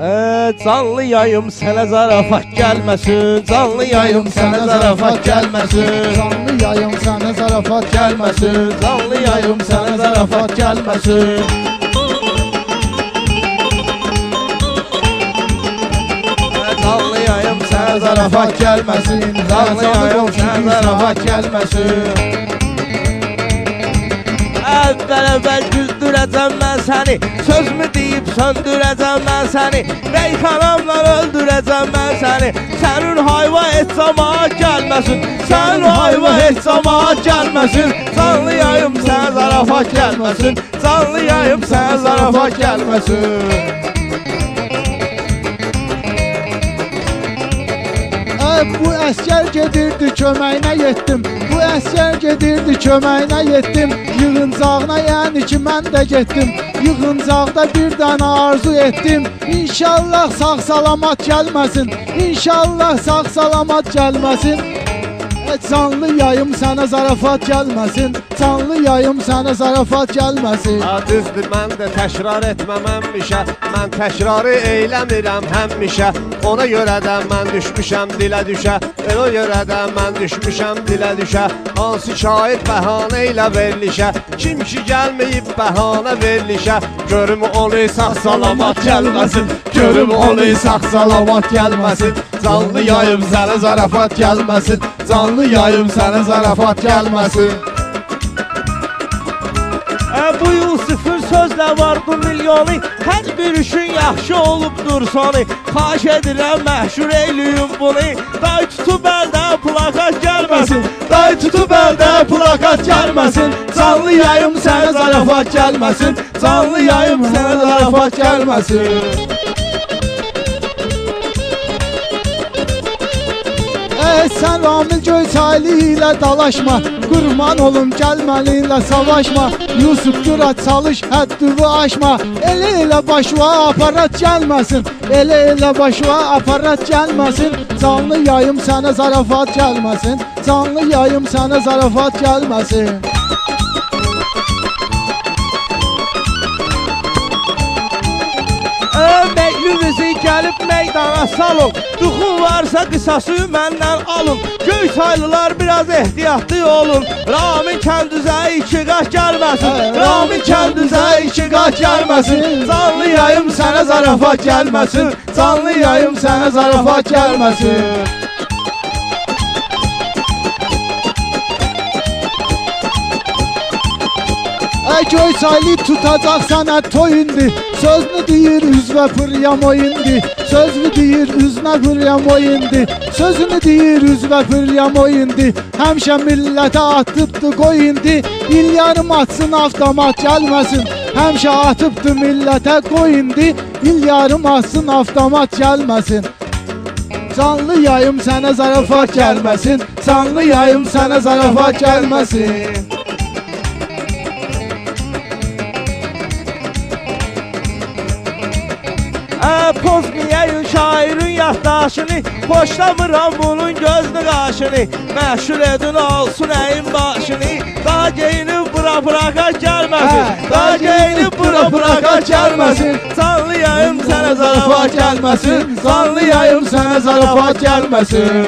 Canlı yayım sənə zarafat gəlməsin, canlı yayım sənə zarafat gəlməsin, Canlı yayım sənə zarafat gəlməsin, canlı yayım sənə zarafat gəlməsin. Canlı yayım sənə zarafat gəlməsin, canlı yayım sənə zarafat gəlməsin. Əvvəl güldürəcəm mən səni, sözümü deyib söndürəcəm mən səni, Reyxanamla öldürəcəm mən səni. Sənin hayva heç camaat gəlməsin, sənin hayva heç camaat gəlməsin. Canlı yayım sənə zarafat gəlməsin, canlı yayım sənə zarafat gəlməsin. Bu əskər gedirdi köməyinə yetdim, bu əskər gedirdi köməyinə yetdim, yığıncağına yəni ki mən də getdim, yığıncaqda bir dənə arzu etdim. İnşallah sağ salamat gəlməsin, İnşallah sağ salamat gəlməsin. Canlı yayım sənə zarafat gəlməsin, canlı yayım sənə zarafat gəlməsin. Düzdür, mən də təkrar etməməmişə, mən təkrarı eyləmirəm həmişə. Ona görə də mən düşmüşəm dilə düşə, ona görə də mən düşmüşəm dilə düşə. Hansı şahid bəhanə ilə verilişə, kim ki gəlməyib bəhanə verilişə. Görüm onu sağ salamat gəlməsin, görüm onu sağ salamat gəlməsin. Canlı yayım sənə zarafat gəlməsin, canlı yayım sənə zarafat gəlməsin. Bu Yusuf'un sözlə vardı milyonu, hər bir işin yaxşı olubdur sonu. Xahiş edirəm məşhur eyləyin bunu, day tutub əldə plakat gəlməsin, day tutub əldə plakat gəlməsin. Canlı yayım sənə zarafat gəlməsin, canlı yayım sənə zarafat gəlməsin. Sən Ramil Göyçaylı ilə dalaşma, qurban olum gəlməlinlə savaşma. Yusuf dura çalış, həddini aşma, elə başına aparat gəlməsin, elə başına aparat gəlməsin. Canlı yayım sənə zarafat gəlməsin, canlı yayım sənə zarafat gəlməsin. Məklüvüzü gəlib meydana salın, duxun varsa qısası məndən alın. Göyçaylılar biraz ehtiyatlı olun, Ramin kəndüzə iki qaç gəlməsin, Ramin kəndüzə iki qaç gəlməsin. Canlı yayım sənə zarafat gəlməsin, canlı yayım sənə zarafat gəlməsin. Göyçaylı tutacaq sənə toyundu, sözünü deyir üzvə pıryam oyundu, sözünü deyir üzünə pıryam oyundu, sözünü deyir üzvə pıryam oyundu. Həmişə millətə atıbdı qoyundu, il yarım atsın avtomat gəlməsin. Həmişə atıbdı millətə qoyundu, il yarım atsın avtomat gəlməsin. Canlı yayım sənə zarafat gəlməsin, canlı yayım sənə zarafat gəlməsin. Pozmayayım şairin yaddaşını, xoşlamıram bunun gözlü qaşını. Məşhur edin olsun əyin başını, daha geyinib bura gəlməsin, daha geyinib bura gəlməsin. Canlı yayım sənə zarafat gəlməsin, canlı yayım sənə zarafat gəlməsin.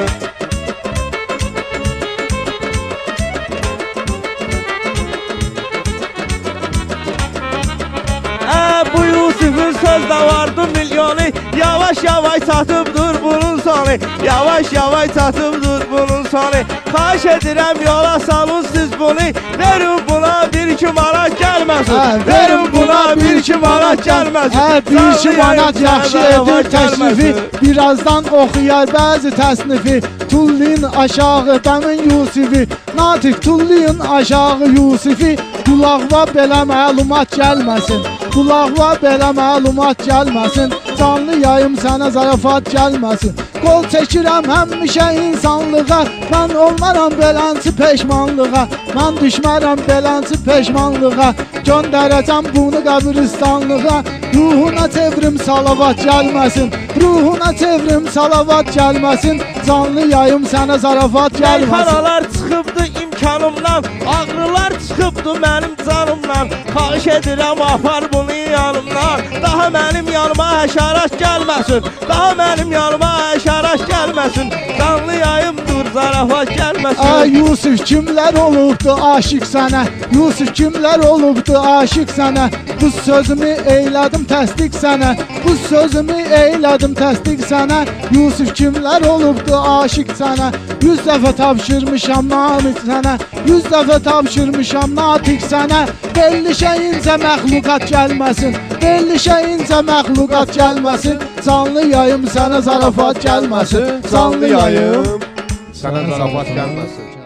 Bu Yusuf'un sözdə vardı milyonu, yavaş yavaş çatıbdır bunun sonu, yavaş yavaş çatıbdır bunun sonu. Xahiş edirəm yola salın siz bunu, verin buna bir iki manat gəlməsin, verin buna bir iki manat gəlməsin. Bir iki manat yaxşı edir təşrifi, birazdan oxuyar bəzi təsnifi. Tullin aşağı dəmin Yusufi, Natiq tullin aşağı Yusufi. Qulağına belə məlumat gəlməsin, qulağına belə məlumat gəlməsin. Canlı yayım sənə zarafat gəlməsin. Qol çəkirəm həmişə insanlığa, mən olmaram belənsi peşmanlığa, mən düşmərəm belənsi peşmanlığa. Göndərəcəm bunu qəbristanlığa, ruhuna çevrim salavat gəlməsin, ruhuna çevrim salavat gəlməsin. Canlı yayım sənə zarafat gəlməsin. Meyxanalar çıxıbdı imkan məkanımdan, ağrılar çıxıbdı mənim canımdan. Xahiş edirəm apar bunu yanımdan. Daha mənim yanıma həşərat gəlməsin, daha mənim yanıma həşərat gəlməsin. Qanlı yayımdır, zarafat gəlməsin. Ay Yusuf, kimlər olubdu aşiq sənə? Yusuf, kimlər olubdu aşiq sənə? Bu sözümü eylədim təsdiq sənə. Bu sözümü eylədim təsdiq sənə. Yusuf, kimlər olubdu aşiq sənə? 100 dəfə tapşırmışam namiq sənə. 100 dəfə tapşırmışam natiq sənə. Belli şeyincə məxluqat gəlməsin. Belli şeyincə məxluqat gəlməsin. Canlı yayım sənə zarafat gəlməsin. Canlı yayım sənə zarafat gəlməsin.